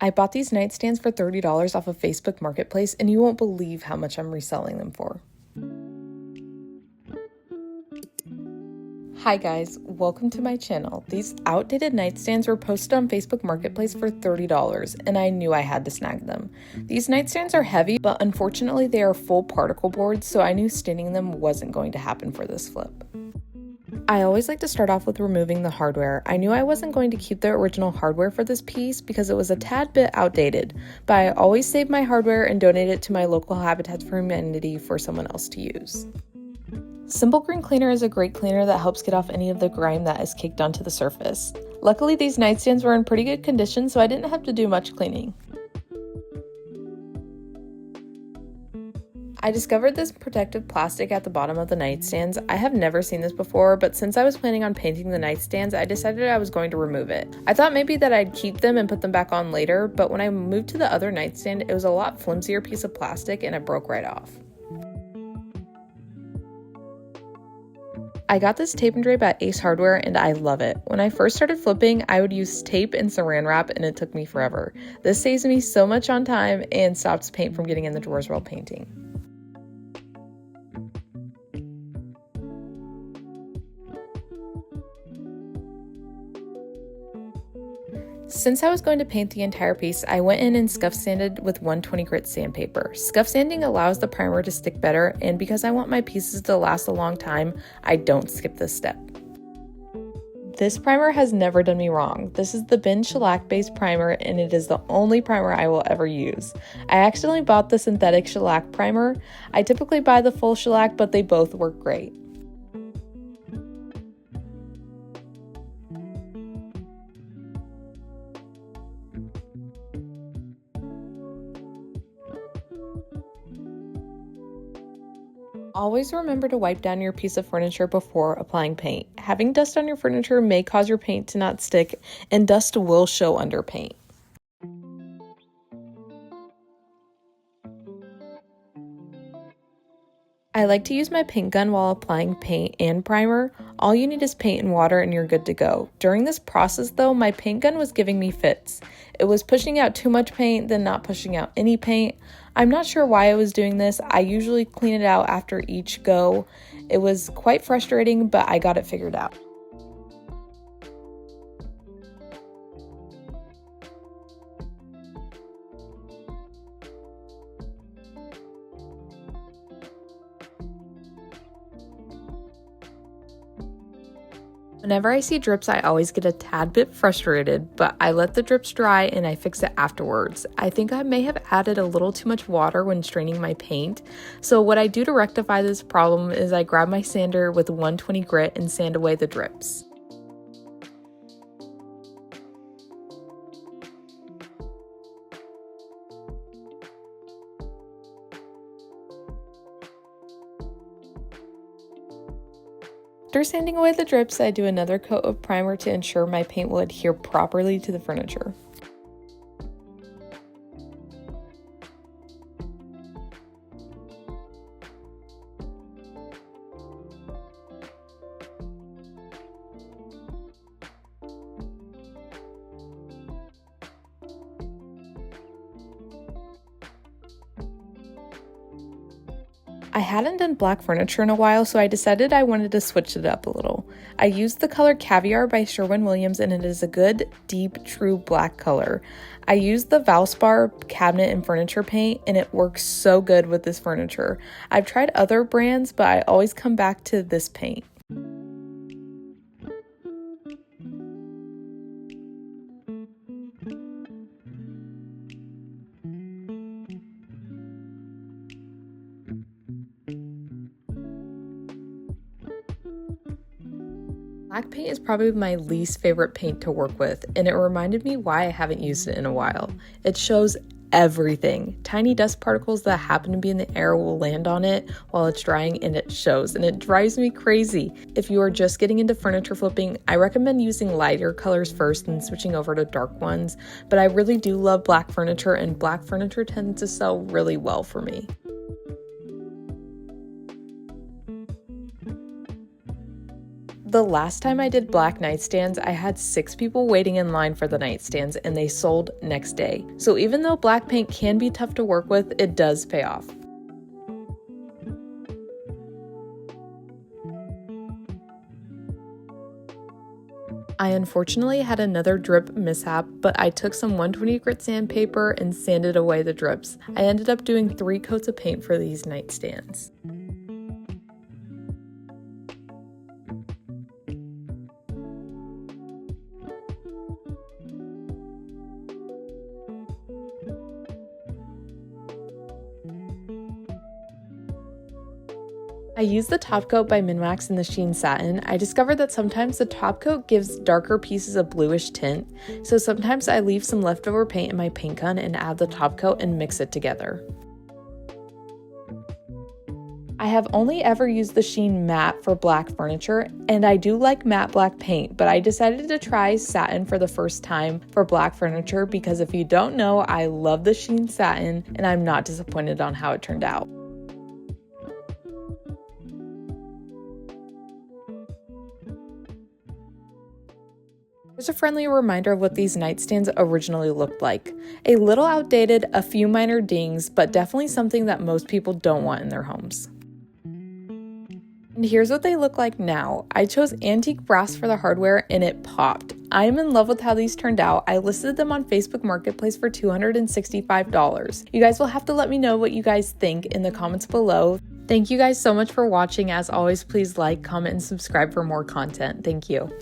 I bought these nightstands for $30 off of Facebook Marketplace, and you won't believe how much I'm reselling them for. Hi guys, welcome to my channel. These outdated nightstands were posted on Facebook Marketplace for $30, and I knew I had to snag them. These nightstands are heavy, but unfortunately they are full particle boards, so I knew staining them wasn't going to happen for this flip. I always like to start off with removing the hardware. I knew I wasn't going to keep the original hardware for this piece because it was a tad bit outdated, but I always save my hardware and donate it to my local Habitats for Humanity for someone else to use. Simple Green Cleaner is a great cleaner that helps get off any of the grime that is caked onto the surface. Luckily, these nightstands were in pretty good condition, so I didn't have to do much cleaning. I discovered this protective plastic at the bottom of the nightstands. I have never seen this before, but since I was planning on painting the nightstands, I decided I was going to remove it. I thought maybe that I'd keep them and put them back on later, but when I moved to the other nightstand, it was a lot flimsier piece of plastic and it broke right off. I got this tape and drape at Ace Hardware and I love it. When I first started flipping, I would use tape and saran wrap and it took me forever. This saves me so much on time and stops paint from getting in the drawers while painting. Since I was going to paint the entire piece, I went in and scuff sanded with 120 grit sandpaper. Scuff sanding allows the primer to stick better, and because I want my pieces to last a long time, I don't skip this step. This primer has never done me wrong. This is the Bin Shellac based primer, and it is the only primer I will ever use. I accidentally bought the synthetic shellac primer. I typically buy the full shellac, but they both work great. Always remember to wipe down your piece of furniture before applying paint. Having dust on your furniture may cause your paint to not stick, and dust will show under paint. I like to use my paint gun while applying paint and primer. All you need is paint and water and you're good to go. During this process though, my paint gun was giving me fits. It was pushing out too much paint, then not pushing out any paint. I'm not sure why I was doing this. I usually clean it out after each go. It was quite frustrating, but I got it figured out. Whenever I see drips, I always get a tad bit frustrated, but I let the drips dry and I fix it afterwards. I think I may have added a little too much water when straining my paint, so what I do to rectify this problem is I grab my sander with 120 grit and sand away the drips. After sanding away the drips, I do another coat of primer to ensure my paint will adhere properly to the furniture. I hadn't done black furniture in a while, so I decided I wanted to switch it up a little. I used the color Caviar by Sherwin-Williams, and it is a good, deep, true black color. I used the Valspar cabinet and furniture paint, and it works so good with this furniture. I've tried other brands, but I always come back to this paint. Black paint is probably my least favorite paint to work with, and it reminded me why I haven't used it in a while. It shows everything. Tiny dust particles that happen to be in the air will land on it while it's drying, and it shows, and it drives me crazy. If you are just getting into furniture flipping, I recommend using lighter colors first and switching over to dark ones, but I really do love black furniture, and black furniture tends to sell really well for me. The last time I did black nightstands, I had 6 people waiting in line for the nightstands and they sold next day. So even though black paint can be tough to work with, it does pay off. I unfortunately had another drip mishap, but I took some 120 grit sandpaper and sanded away the drips. I ended up doing 3 coats of paint for these nightstands. I used the top coat by Minwax in the sheen satin. I discovered that sometimes the top coat gives darker pieces a bluish tint, so sometimes I leave some leftover paint in my paint gun and add the top coat and mix it together. I have only ever used the sheen matte for black furniture, and I do like matte black paint, but I decided to try satin for the first time for black furniture because if you don't know, I love the sheen satin and I'm not disappointed on how it turned out. Here's a friendly reminder of what these nightstands originally looked like. A little outdated, a few minor dings, but definitely something that most people don't want in their homes. And here's what they look like now. I chose antique brass for the hardware and it popped. I am in love with how these turned out. I listed them on Facebook Marketplace for $265. You guys will have to let me know what you guys think in the comments below. Thank you guys so much for watching. As always, please like, comment, and subscribe for more content. Thank you.